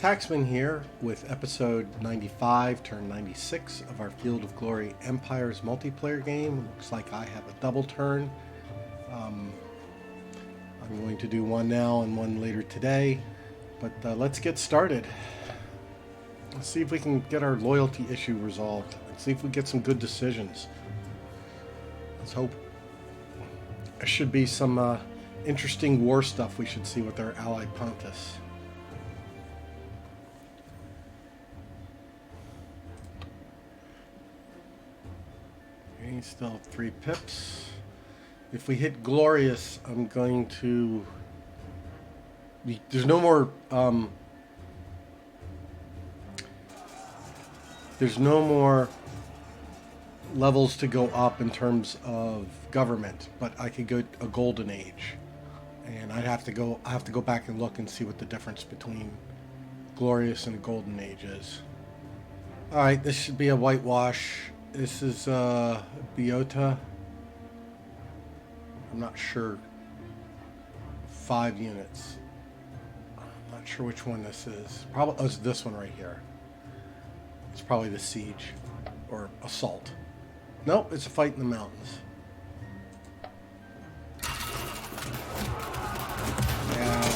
Taxman here with episode 95, turn 96 of our Field of Glory Empires multiplayer game. Looks like I have a double turn. I'm going to do one now and one later today, but let's get started. Let's see if we can get our loyalty issue resolved. Let's see if we get some good decisions. Let's hope. There should be some interesting war stuff we should see with our ally Pontus. Okay, still 3 pips. If we hit glorious, I'm going to... There's no more... There's no more levels to go up in terms of government, but I could go a golden age, and I have to go back and look and see what the difference between glorious and a golden age is. All right, this should be a whitewash. This is Biota. I'm not sure. 5 units. I'm not sure which one this is. Probably it's this one right here. It's probably the siege or assault. Nope, it's a fight in the mountains. Yeah.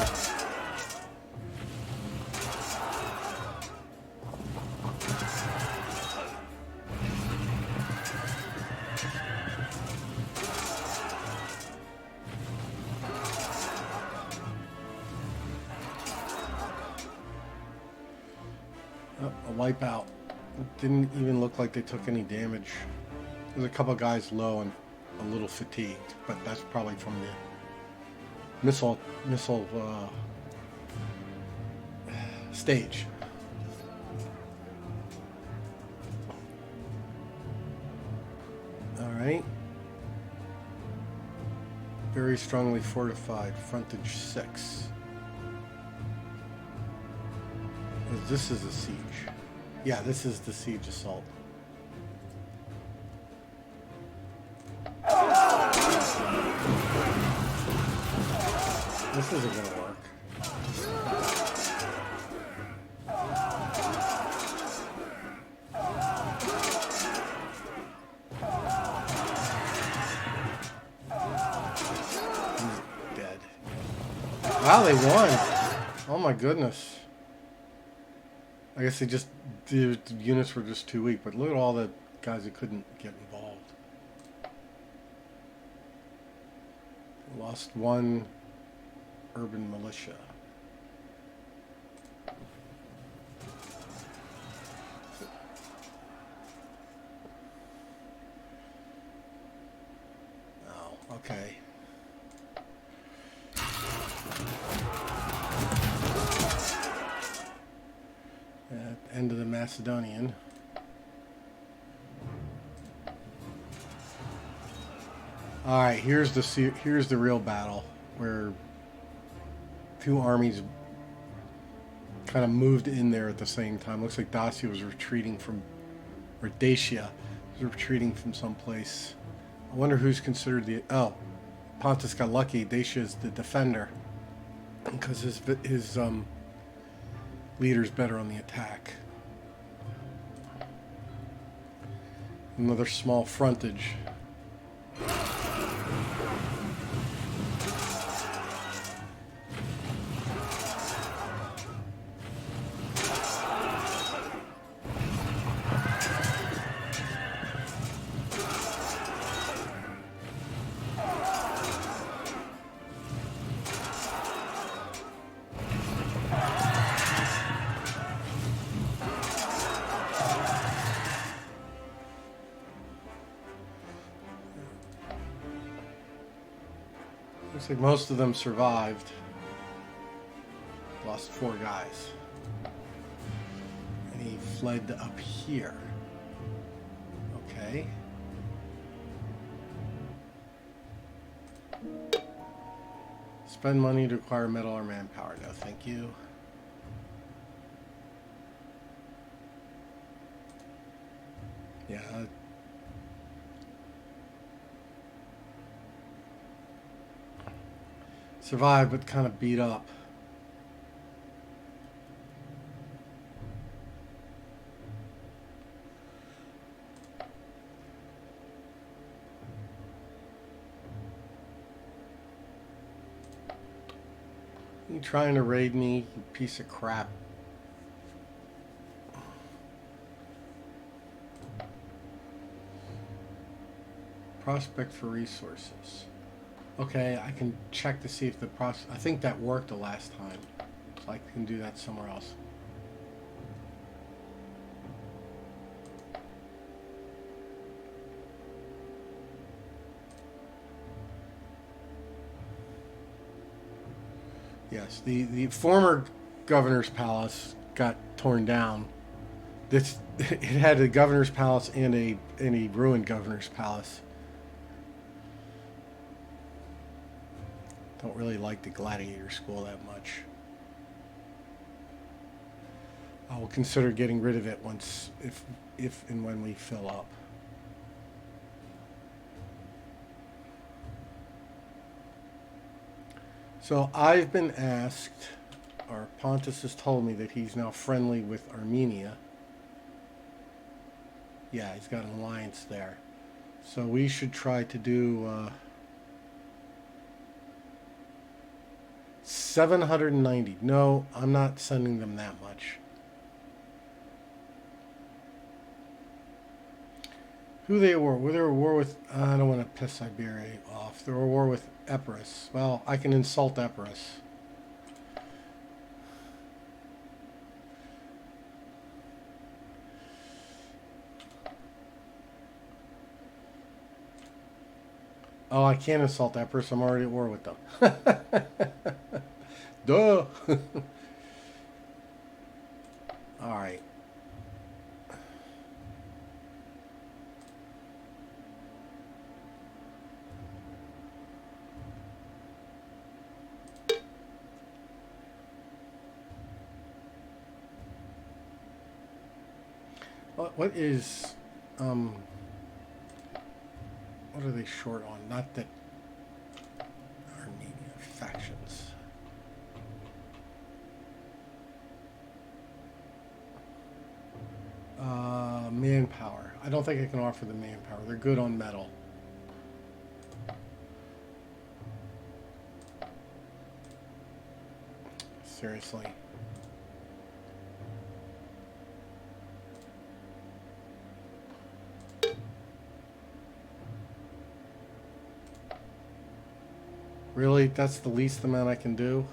Oh, a wipeout. It didn't even look like they took any damage. There's a couple guys low and a little fatigued, but that's probably from the missile stage. All right. Very strongly fortified. Frontage 6. This is a siege. Yeah, this is the siege assault. This isn't gonna work. He's dead. Wow, they won. Oh my goodness. I guess the units were just too weak, but look at all the guys that couldn't get involved. Lost 1 urban militia. Oh, okay. End of the Macedonian. All right, here's the real battle where 2 armies kind of moved in there at the same time. Looks like Dacia was retreating from, or Dacia was retreating from someplace. I wonder who's considered the... Oh, Pontus got lucky. Dacia is the defender because his leader's better on the attack. Another small frontage. Looks like most of them survived. Lost 4 guys. And he fled up here. Okay. Spend money to acquire metal or manpower. No, thank you. Yeah. Survived, but kind of beat up. You trying to raid me, you piece of crap. Prospect for resources. Okay, I can check to see if the process... I think that worked the last time. So I can do that somewhere else. Yes, the former governor's palace got torn down. It had a governor's palace and a ruined governor's palace. Don't really like the gladiator school that much. I will consider getting rid of it once, if and when we fill up. So I've been asked, or Pontus has told me that he's now friendly with Armenia. Yeah, he's got an alliance there. So we should try to do 790. No, I'm not sending them that much. Who they were? Were they at war with? I don't want to piss Iberia off. They were at war with Epirus. Well, I can insult Epirus. Oh, I can't insult Epirus. I'm already at war with them. Duh. All right. What is, what are they short on? Not that Armenia factions. Manpower. I don't think I can offer the manpower. They're good on metal. Seriously. Really? That's the least amount I can do?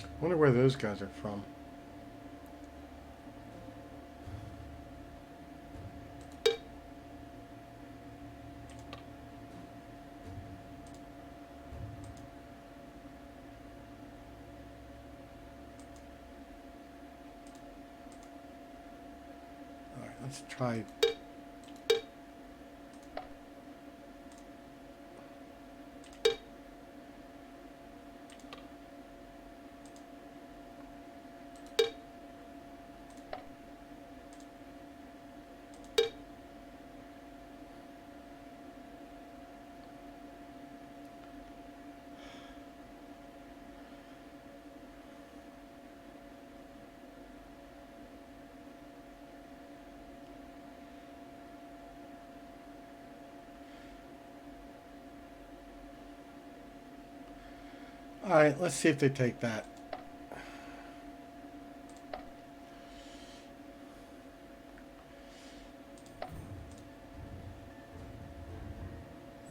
I wonder where those guys are from. Let's try. All right, let's see if they take that.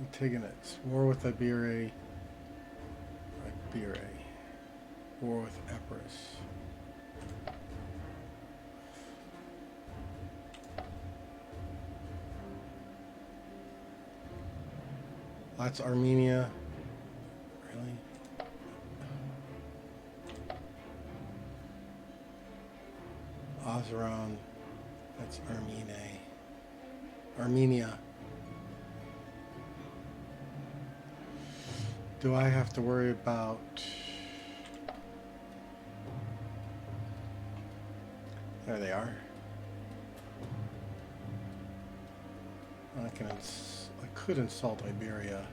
Antigonus, war with Iberia. War with Epirus. That's Armenia. Really? Oseron. That's Armenia. Do I have to worry about... There they are. I could insult Iberia.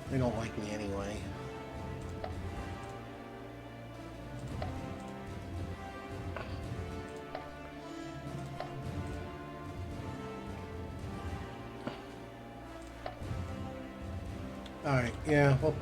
They don't like me anyway. Alright, yeah, well.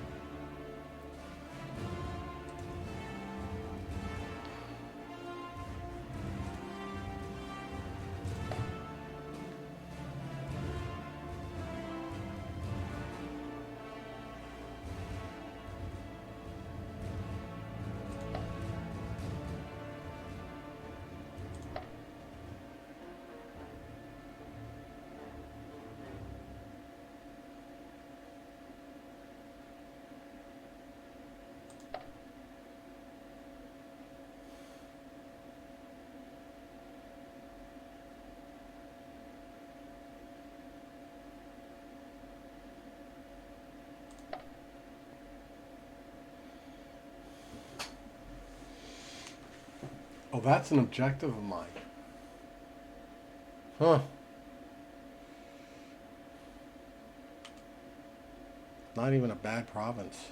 Oh, that's an objective of mine. Huh. Not even a bad province.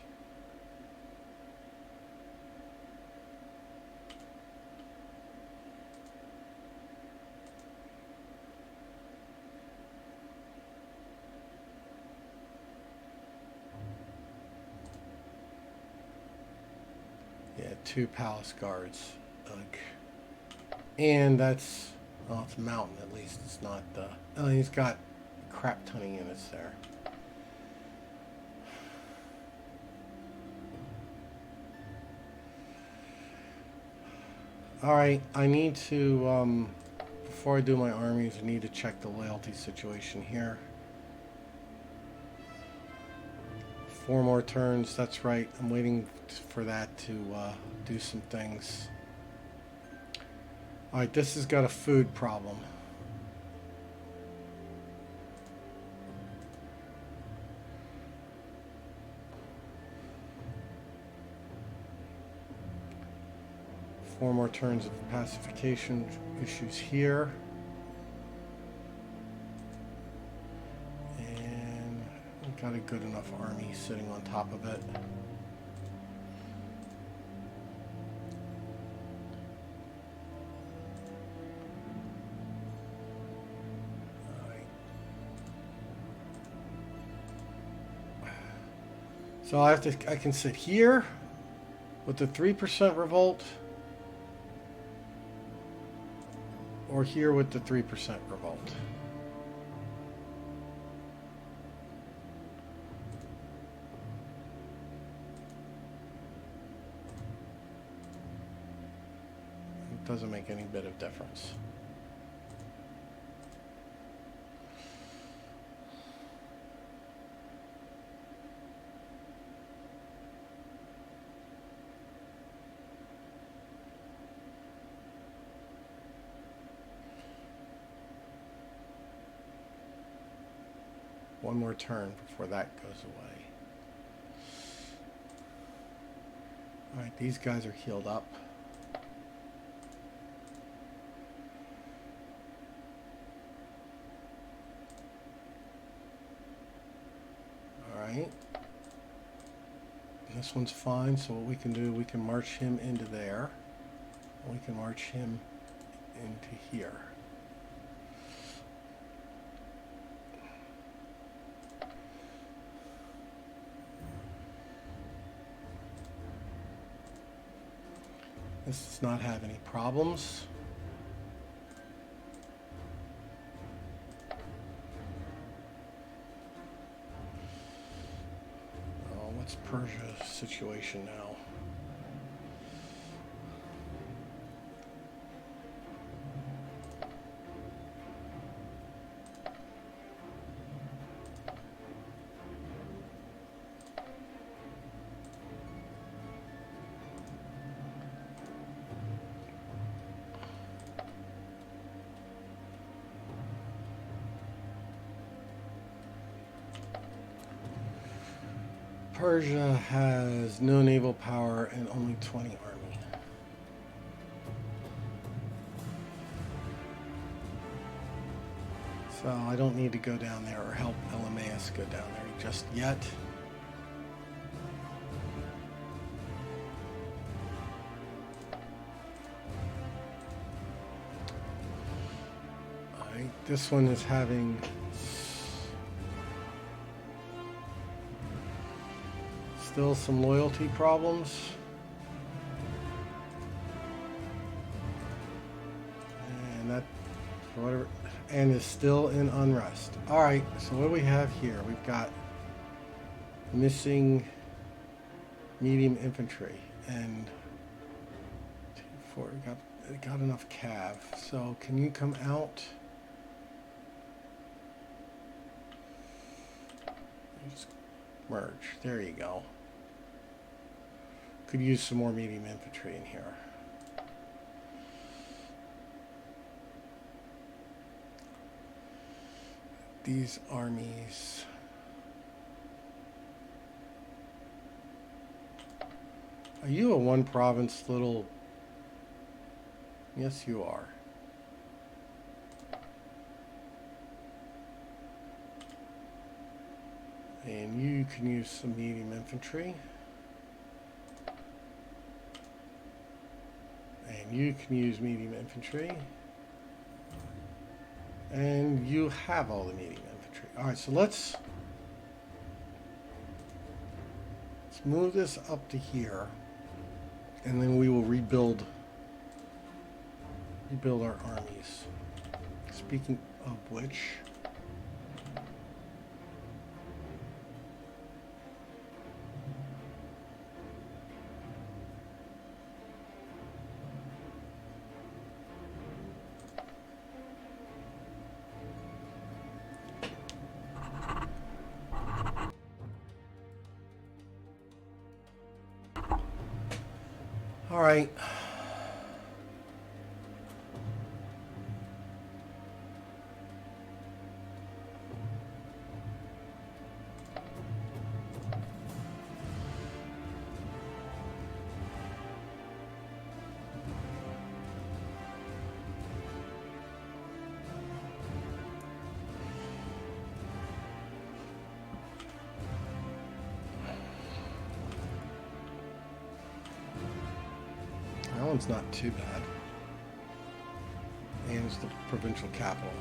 Yeah, 2 palace guards. Ugh. And that's, well, it's a mountain at least. It's not, oh, he's got crap ton of units there. Alright, I need to, before I do my armies, I need to check the loyalty situation here. 4 more turns, that's right. I'm waiting for that to do some things. Alright, this has got a food problem. Four more turns of pacification issues here. And we've got a good enough army sitting on top of it. So I can sit here with the 3% revolt, or here with the 3% revolt. It doesn't make any bit of difference. One more turn before that goes away. Alright, these guys are healed up. Alright. This one's fine, so what we can do, we can march him into there. We can march him into here. This does not have any problems. Oh, what's Persia's situation now? Persia has no naval power and only 20 army. So I don't need to go down there or help Ptolemaic go down there just yet. Alright, this one is having still some loyalty problems. And that, for whatever, and is still in unrest. Alright, so what do we have here? We've got missing medium infantry and 2, 4, we got enough cav. So can you come out? Just merge. There you go. Could use some more medium infantry in here. These armies. Are you a one province little? Yes, you are. And you can use some medium infantry. And you can use medium infantry. And you have all the medium infantry. Alright, so let's move this up to here. And then we will rebuild our armies. Speaking of which, all right. That one's not too bad. And it's the provincial capital.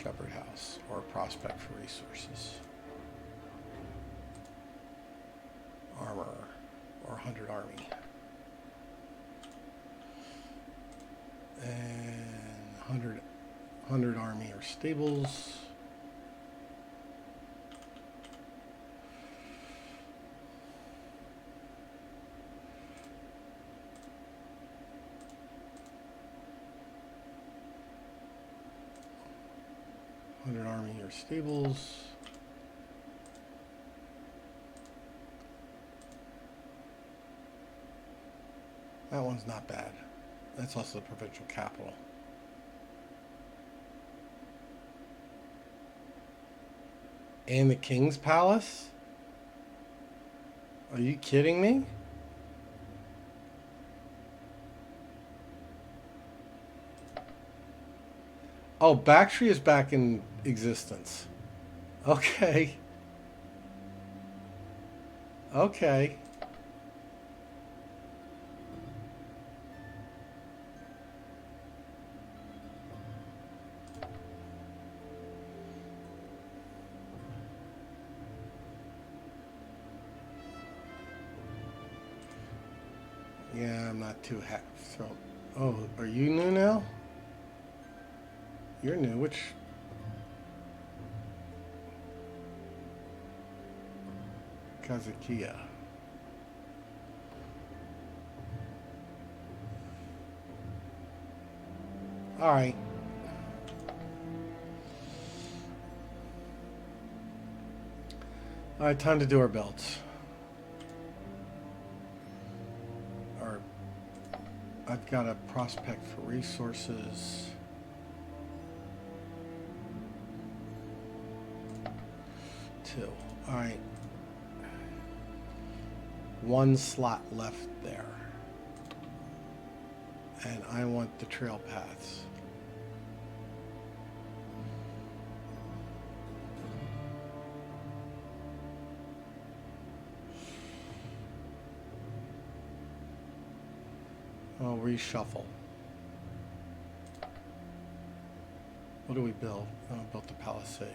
Shepherd House, or prospect for resources. Armor, or 100 army. And 100 army or stables. Army or stables. That one's not bad. That's also the provincial capital. And the King's Palace? Are you kidding me? Oh, Bactria is back in existence. Okay. Okay. Yeah, I'm not too happy. So, oh, are you new now? You're new. Which? Kazakia. All right. All right, time to do our belts. I've got a prospect for resources. 2. All right. 1 slot left there. And I want the trail paths. I'll reshuffle. What do we build? Oh, I built the palisade.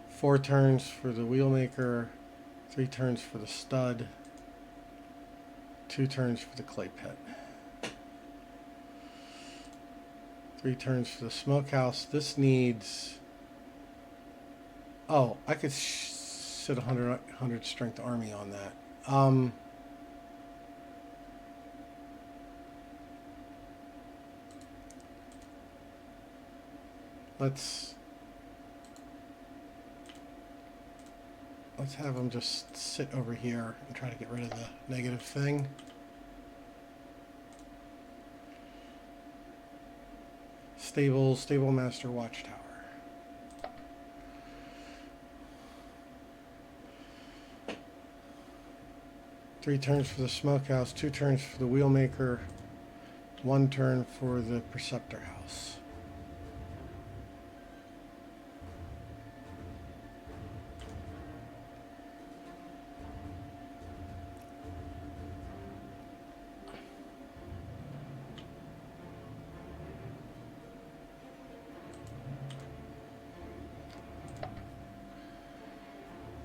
4 turns for the wheelmaker, 3 turns for the stud, 2 turns for the clay pit. 3 turns for the smokehouse. This needs... Oh, I could sit 100 strength army on that. Let's have them just sit over here and try to get rid of the negative thing. Stable master watchtower. Three turns for the smokehouse, 2 turns for the wheelmaker, 1 turn for the preceptor house.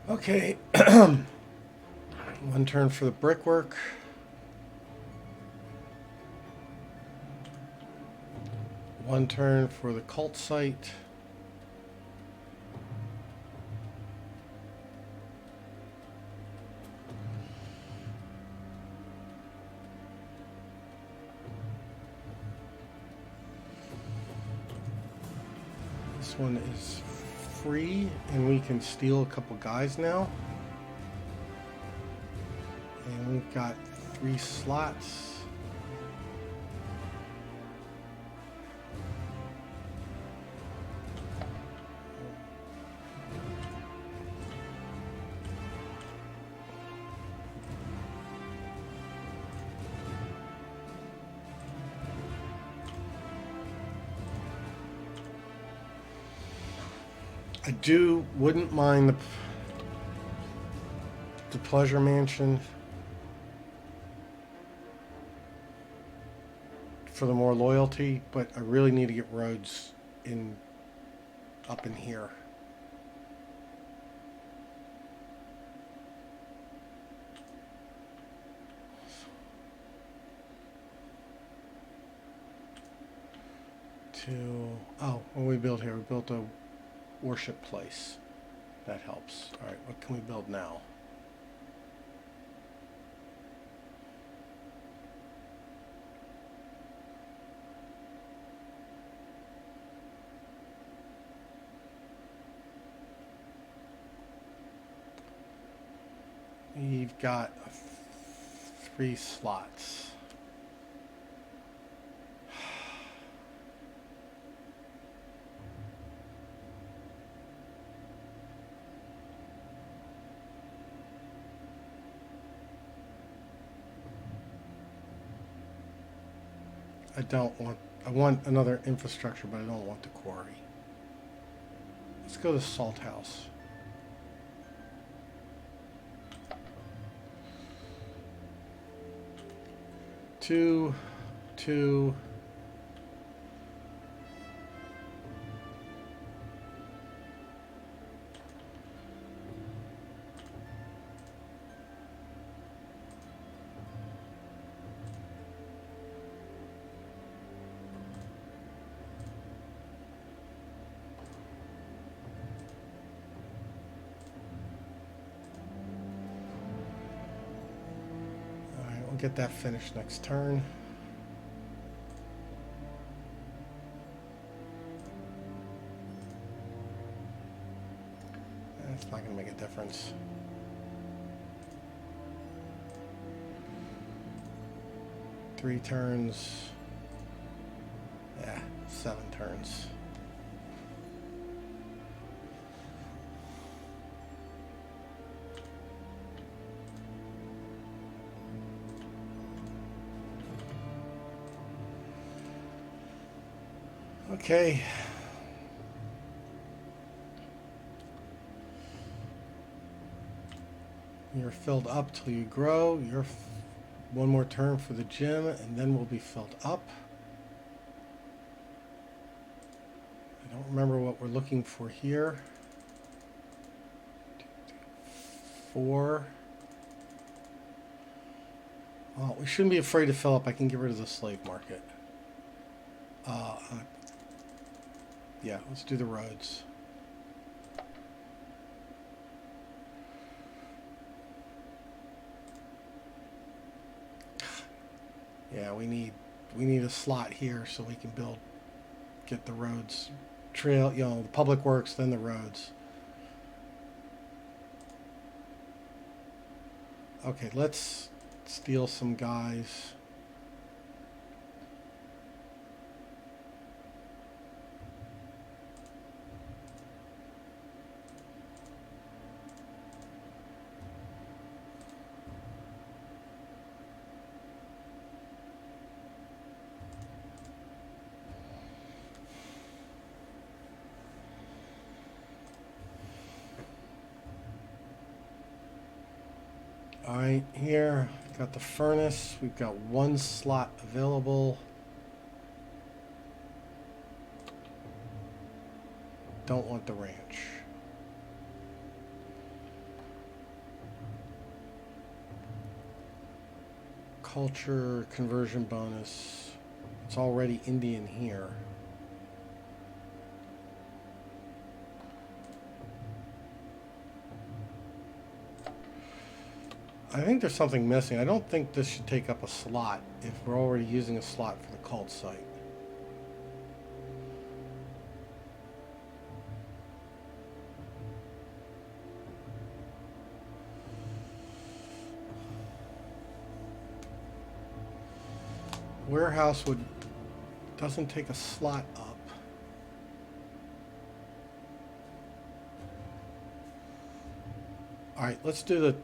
Okay, 1 turn for the brickwork. 1 turn for the cult site. This one is free, and we can steal a couple guys now. And we've got 3 slots. I wouldn't mind the pleasure mansion for the more loyalty, but I really need to get roads up in here. What we built here? We built a worship place. That helps. All right, what can we build now? We've got 3 slots. I want another infrastructure, but I don't want the quarry. Let's go to Salt House. Two. Get that finished next turn. That's not going to make a difference. Three turns. Yeah, 7 turns. Okay. You're filled up till you grow. You're one more turn for the gym, and then we'll be filled up. I don't remember what we're looking for here. 4. Well, we shouldn't be afraid to fill up. I can get rid of the slave market. Yeah, let's do the roads. Yeah, we need a slot here so we can get the roads, trail, the public works, then the roads. Okay, let's steal some guys. All right, here, got the furnace. We've got 1 slot available. Don't want the ranch. Culture conversion bonus. It's already Indian here. I think there's something missing. I don't think this should take up a slot if we're already using a slot for the cult site. Warehouse doesn't take a slot up. All right, let's do the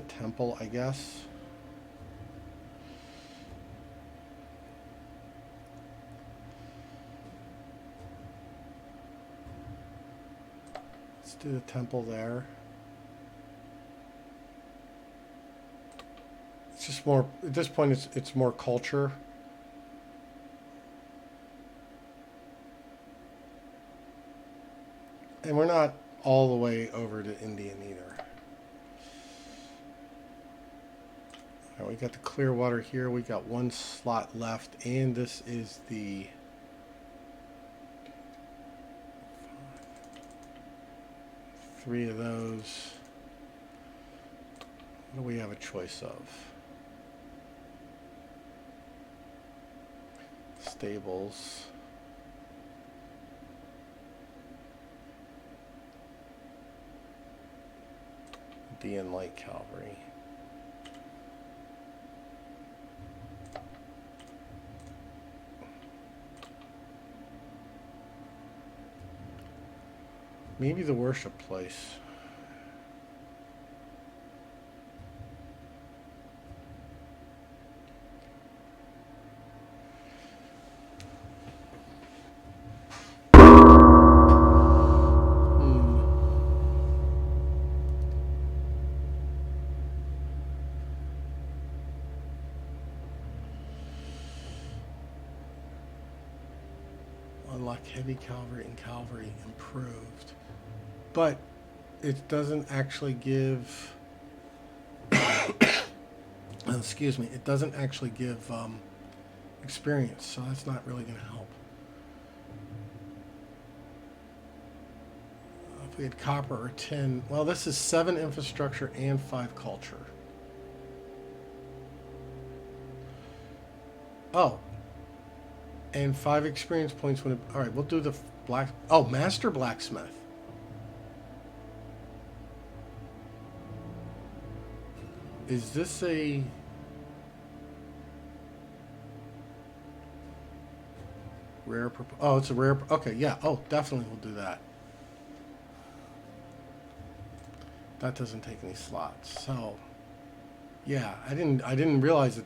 temple, I guess. Let's do the temple there. It's just more, at this point it's more culture. And we're not all the way over to Indian either. All right, we got the Clearwater here. We got 1 slot left, and this is the 3 of those. What do we have a choice of? Stables. D and light cavalry. Maybe the worship place. Unlock heavy cavalry and cavalry improved. But it doesn't actually give excuse me, it doesn't actually give experience, so that's not really going to help. If we had copper or tin, well, this is 7 infrastructure and 5 culture. Oh, and 5 experience points when it, all right, we'll do the master blacksmith. Is this a rare? Oh, it's a rare. Okay, yeah. Oh, definitely we'll do that. That doesn't take any slots. So, yeah, I didn't realize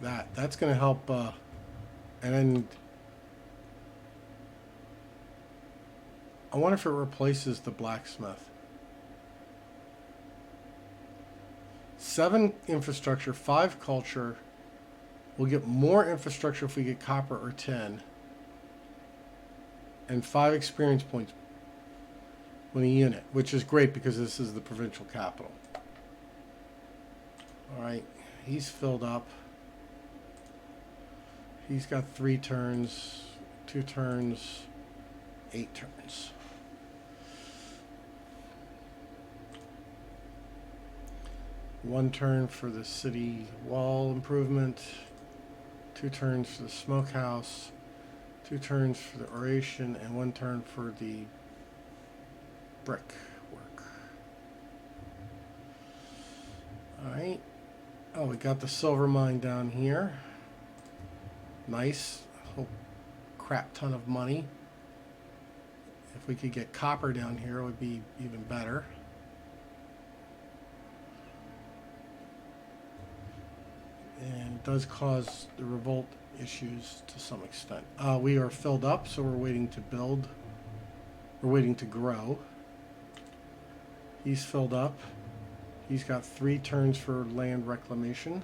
that's going to help. And then I wonder if it replaces the blacksmith. 7 infrastructure, 5 culture. We'll get more infrastructure if we get copper or tin. And 5 experience points when a unit, which is great because this is the provincial capital. Alright, he's filled up. He's got 3 turns, 2 turns, 8 turns. One turn for the city wall improvement, 2 turns for the smokehouse, 2 turns for the oration, and 1 turn for the brick work. Alright. Oh, we got the silver mine down here. Nice. A whole crap ton of money. If we could get copper down here, it would be even better. And it does cause the revolt issues to some extent. We are filled up, so we're waiting to build. We're waiting to grow. He's filled up. He's got 3 turns for land reclamation.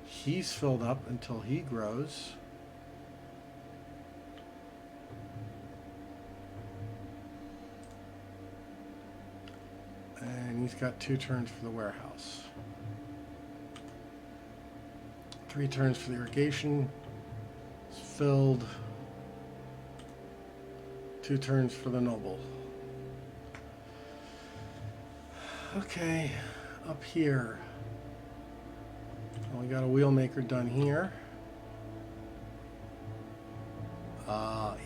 He's filled up until he grows. And he's got 2 turns for the warehouse. 3 turns for the irrigation. It's filled. 2 turns for the noble. Okay, up here. Well, we got a wheelmaker done here.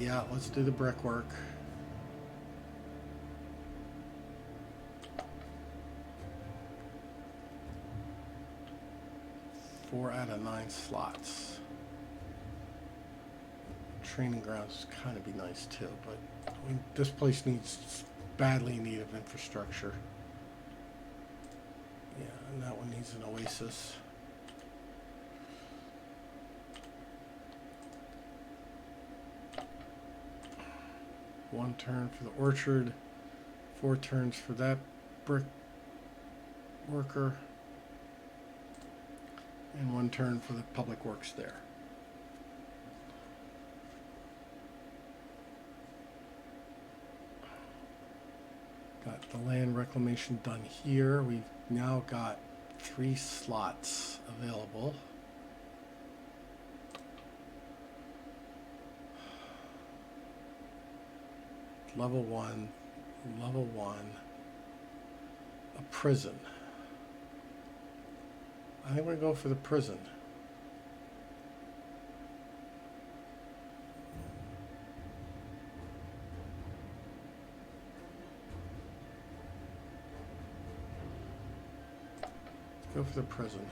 Yeah, let's do the brickwork. Four out of 9 slots. Training grounds kind of be nice too, but this place needs badly in need of infrastructure. Yeah, and that one needs an oasis. One turn for the orchard, 4 turns for that brick worker, and 1 turn for the public works there. Got the land reclamation done here. We've now got 3 slots available. Level 1, a prison. I think we're going to go for the prison. Go for the prison.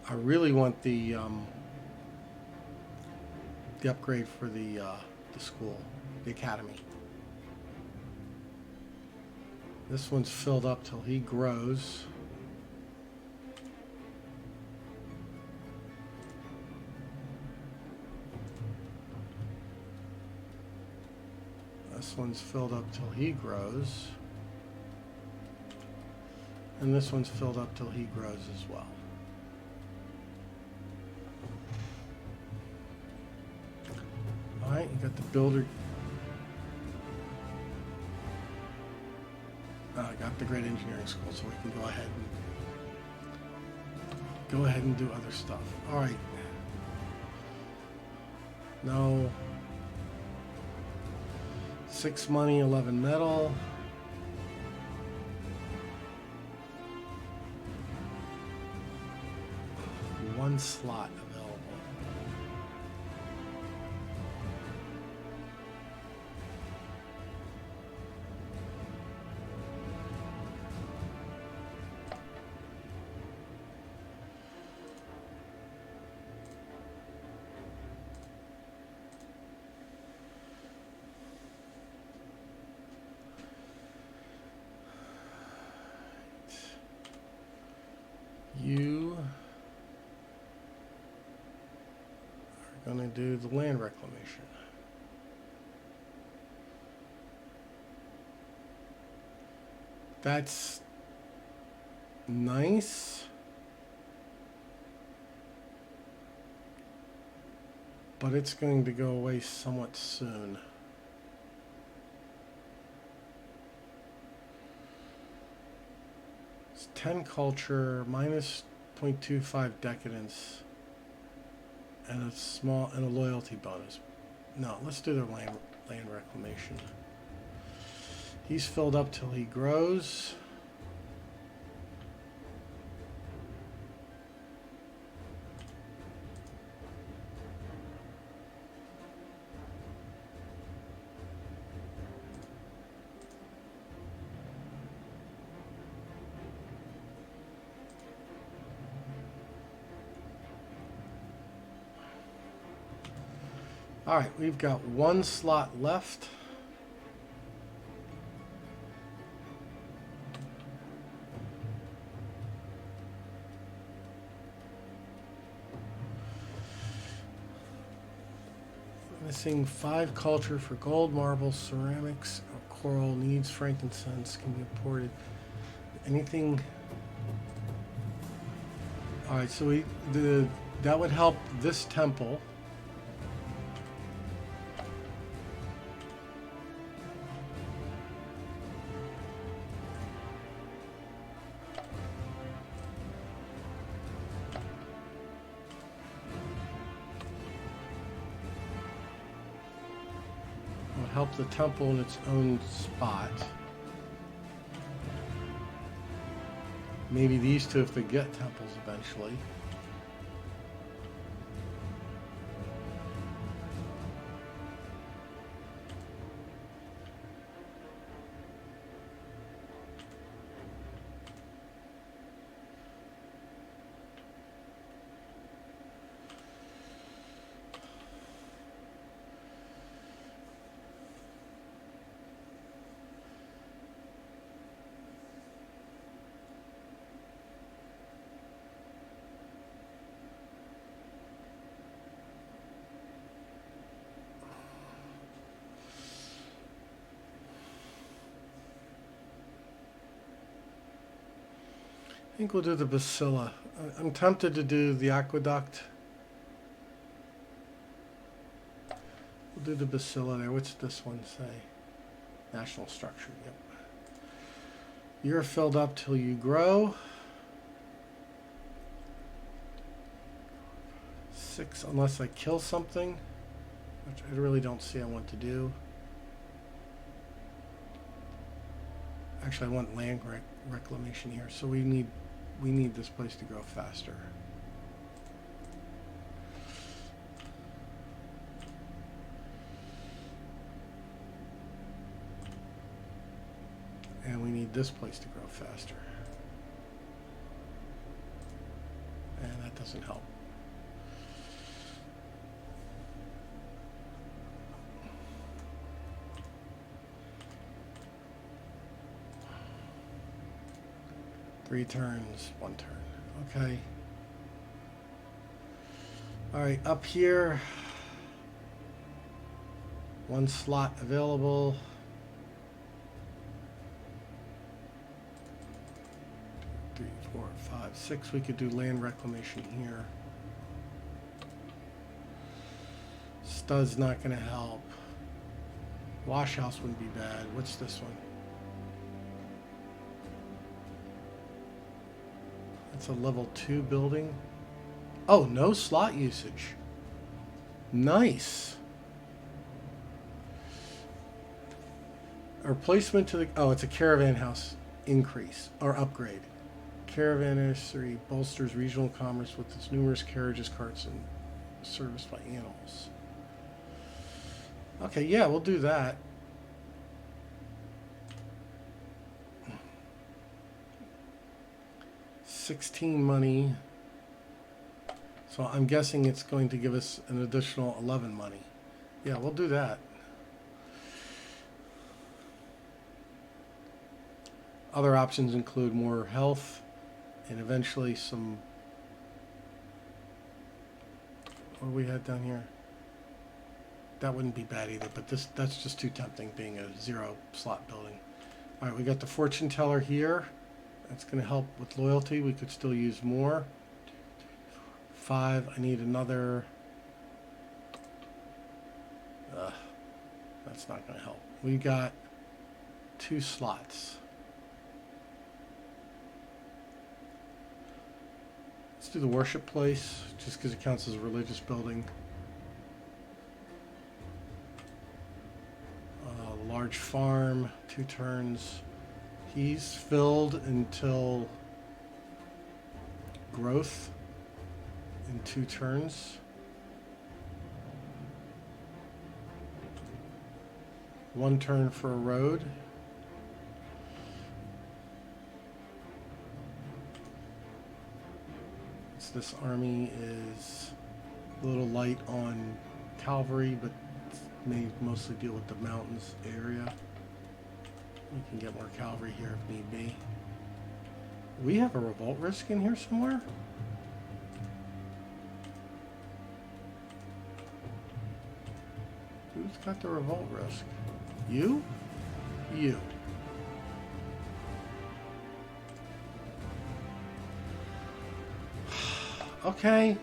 I really want the upgrade for the school, the academy. This one's filled up till he grows. This one's filled up till he grows. And this one's filled up till he grows as well. Alright, you got the builder. I got the great engineering school, so we can go ahead and do other stuff. Alright. No. 6 money, 11 metal. One slot available. You We're going to do the land reclamation. That's nice. But it's going to go away somewhat soon. It's 10 culture, minus 0.25 decadence, and a loyalty bonus. No, let's do the land reclamation. He's filled up till he grows. All right, we've got one slot left. Missing 5 culture for gold, marble, ceramics, or coral. Needs frankincense, can be imported. Anything? All right, so that would help this temple. Help the temple in its own spot. Maybe these two if they get temples eventually. I think we'll do the Basila. I'm tempted to do the aqueduct. We'll do the Basila there. What's this one say? National structure, yep. You're filled up till you grow. 6 unless I kill something, which I really don't see I want to do. Actually, I want land reclamation here, so we need this place to grow faster. And we need this place to grow faster. And that doesn't help. Three turns, 1 turn. Okay. All right, up here, 1 slot available. 3, 4, 5, 6. We could do land reclamation here. Stud's not going to help. Wash house wouldn't be bad. What's this one? It's a level 2 building. Oh, no slot usage. Nice. A replacement to the... Oh, it's a caravan house increase or upgrade. Caravansery bolsters regional commerce with its numerous carriages, carts, and serviced by animals. Okay, yeah, we'll do that. $16 money. So I'm guessing it's going to give us an additional 11 money. Yeah, we'll do that. Other options include more health and eventually some What do we had down here? That wouldn't be bad either, but that's just too tempting, being a 0 slot building. All right, we got the fortune teller here. That's going to help with loyalty. We could still use more. 5. I need another. That's not going to help. We got 2 slots. Let's do the worship place, just because it counts as a religious building. Large farm, 2 turns. He's filled until growth in 2 turns. 1 turn for a road. So this army is a little light on cavalry, but may mostly deal with the mountains area. We can get more cavalry here if need be. We have a revolt risk in here somewhere? Who's got the revolt risk? You? You. Okay.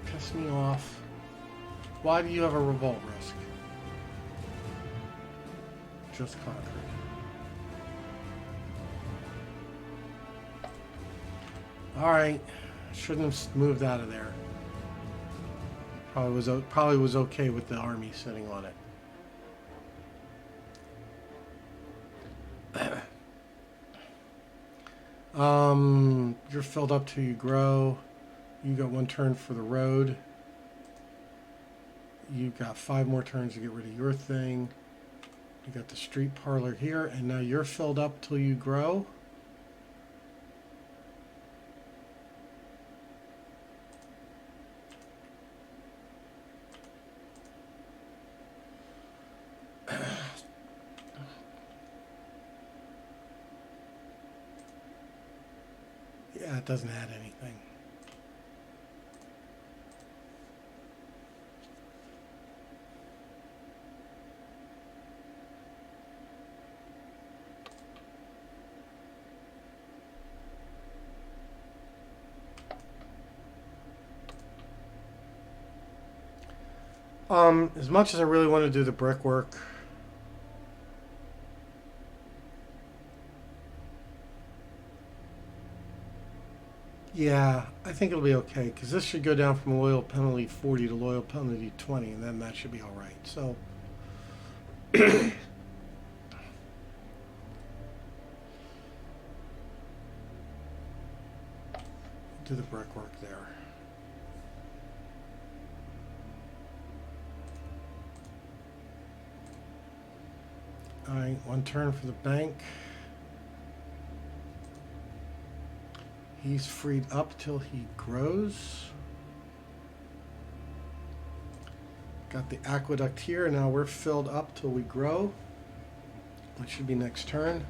Piss me off. Why do you have a revolt risk? Just conquered. Alright. Shouldn't have moved out of there. Probably was okay with the army sitting on it. You're filled up till you grow. You got 1 turn for the road. You've got 5 more turns to get rid of your thing. You got the street parlor here, and now you're filled up till you grow. Yeah, it doesn't add anything. As much as I really want to do the brickwork, yeah, I think it'll be okay, because this should go down from loyal penalty 40 to loyal penalty 20, and then that should be all right. So, do the brickwork there. All right, 1 turn for the bank. He's freed up till he grows. Got the aqueduct here. Now we're filled up till we grow. That should be next turn.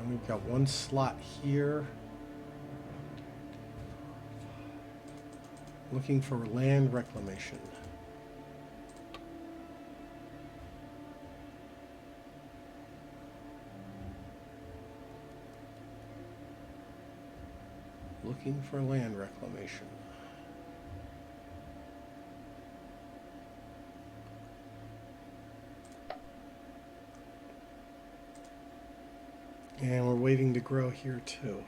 We've got 1 slot here. Looking for land reclamation. Looking for land reclamation. And we're waiting to grow here too.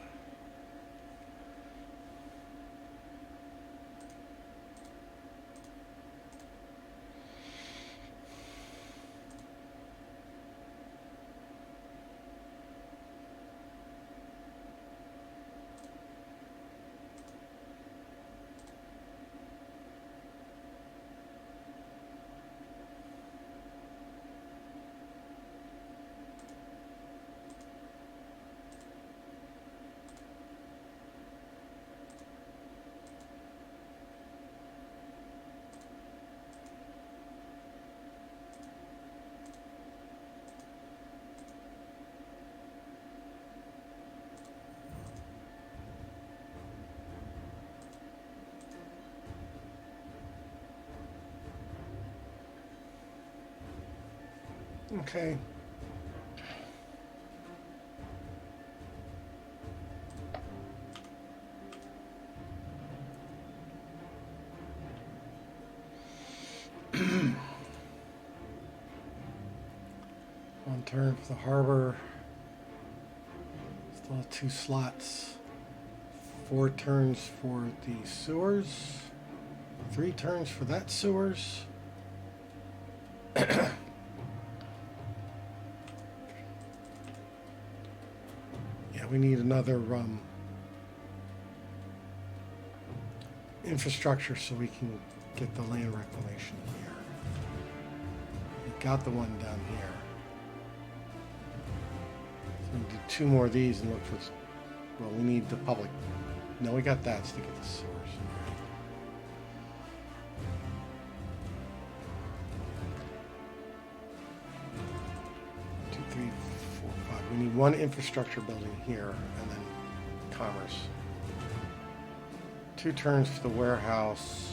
Okay. One turn for the harbor. Still have 2 slots. 4 turns for the sewers. 3 turns for that sewers. Yeah, we need another infrastructure so we can get the land reclamation here. We got the one down here. So we do 2 more of these and look for. Well, we need the public. No, we got that to get the sewers. 2, 3, 4, 5. We need 1 infrastructure building here and then commerce. 2 turns for the warehouse.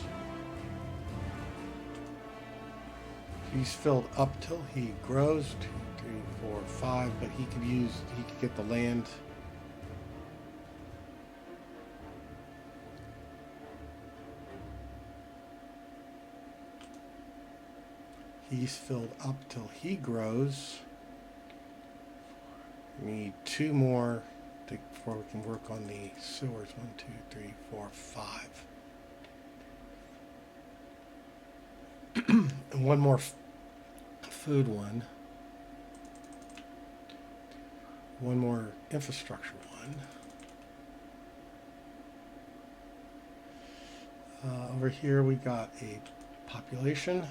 He's filled up till he grows. 2, 3, 4, 5. But he could get the land. He's filled up till he grows. We need 2 more before we can work on the sewers. 1, 2, 3, 4, 5. And 1 more food one. 1 more infrastructure one. Over here we got a population.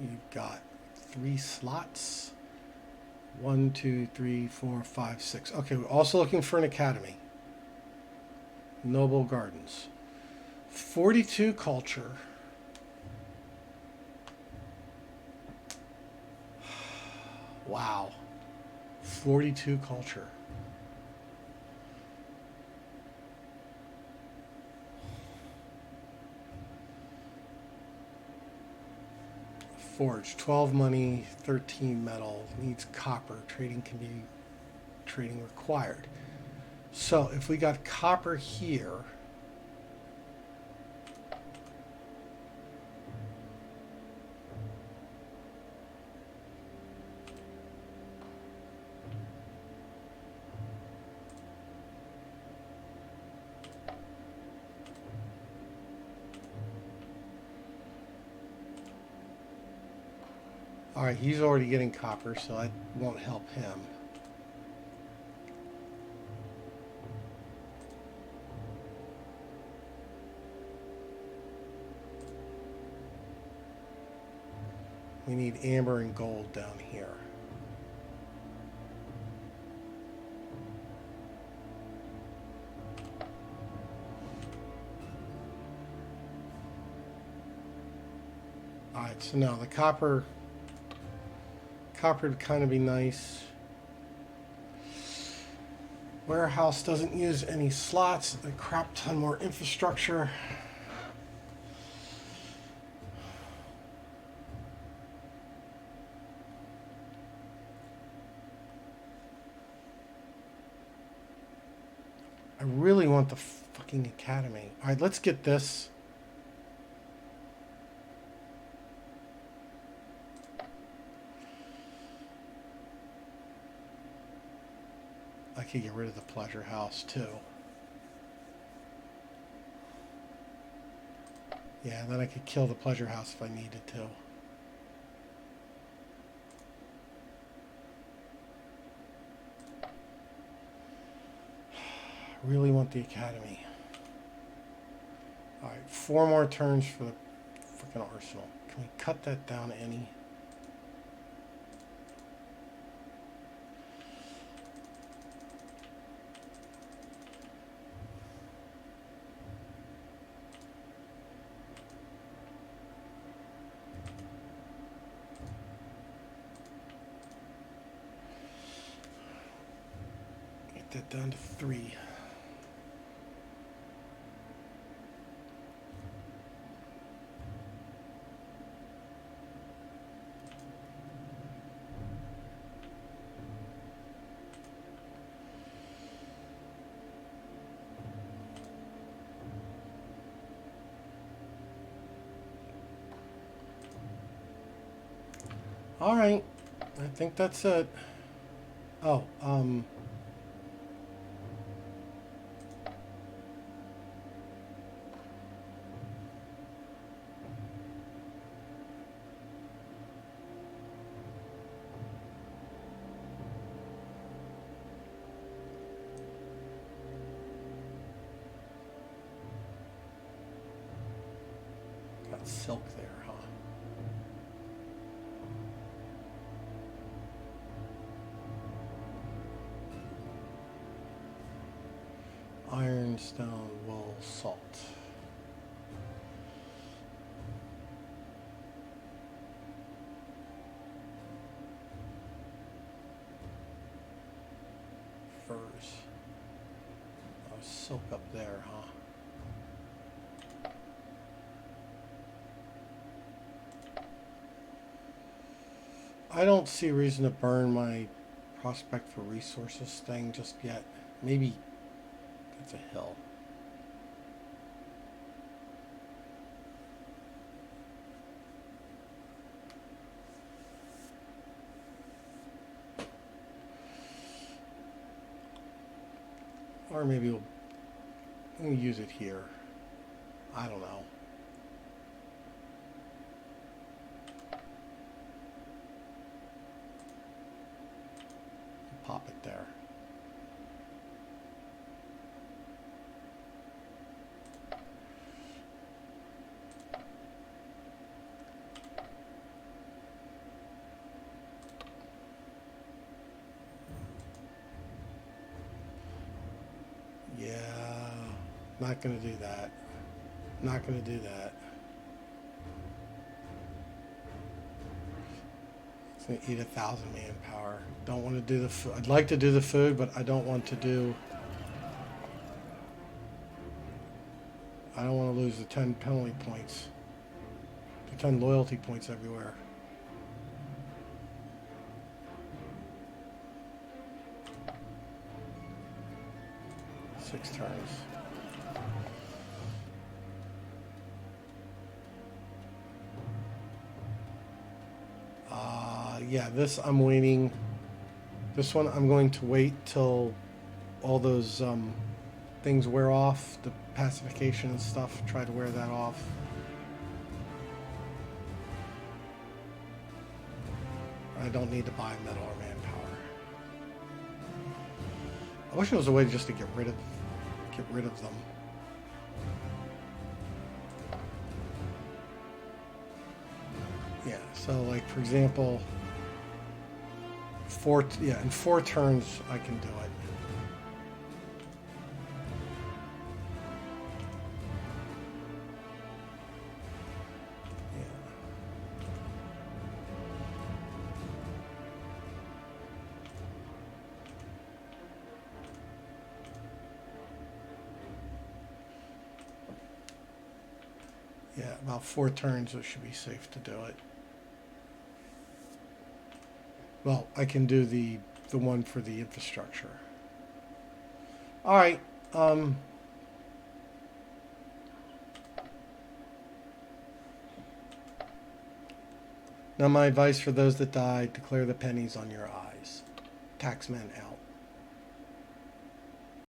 You've got 3 slots. 1, 2, 3, 4, 5, 6. Okay, we're also looking for an academy. Noble Gardens. 42 culture. Wow. 42 culture. Forge, 12 money, 13 metal, needs copper. Trading required. So if we got copper here, all right, he's already getting copper, so that won't help him. We need amber and gold down here. All right, so now the copper would kind of be nice. Warehouse doesn't use any slots. A crap ton more infrastructure. I really want the fucking academy. All right, let's get this. I could get rid of the pleasure house too. Yeah, and then I could kill the pleasure house if I needed to. I really want the academy. Alright, 4 more turns for the freaking arsenal. Can we cut that down any? Get that down to 3. All right. I think that's it. Oh, got silk there, huh? Ironstone, wool, salt. Furs. Oh, silk up there, huh? I don't see a reason to burn my prospect for resources thing just yet. Maybe it's a hill. Or maybe we'll use it here. I don't know. Pop it there. Yeah, not gonna do that. Not gonna do that. It's gonna eat 1,000 manpower. Don't want to do the food. I'd like to do the food, but I don't want to do. I don't want to lose the 10 penalty points. The 10 loyalty points everywhere. Six turns. Yeah, this I'm waiting. This one I'm going to wait till all those things wear off, the pacification and stuff. Try to wear that off. I don't need to buy metal or manpower. I wish there was a way just to get rid of them. Yeah, so like for example, in 4 turns I can do it. Yeah, about 4 turns it should be safe to do it. Well, I can do the one for the infrastructure. All right. Now my advice for those that died: declare the pennies on your eyes. Taxman out.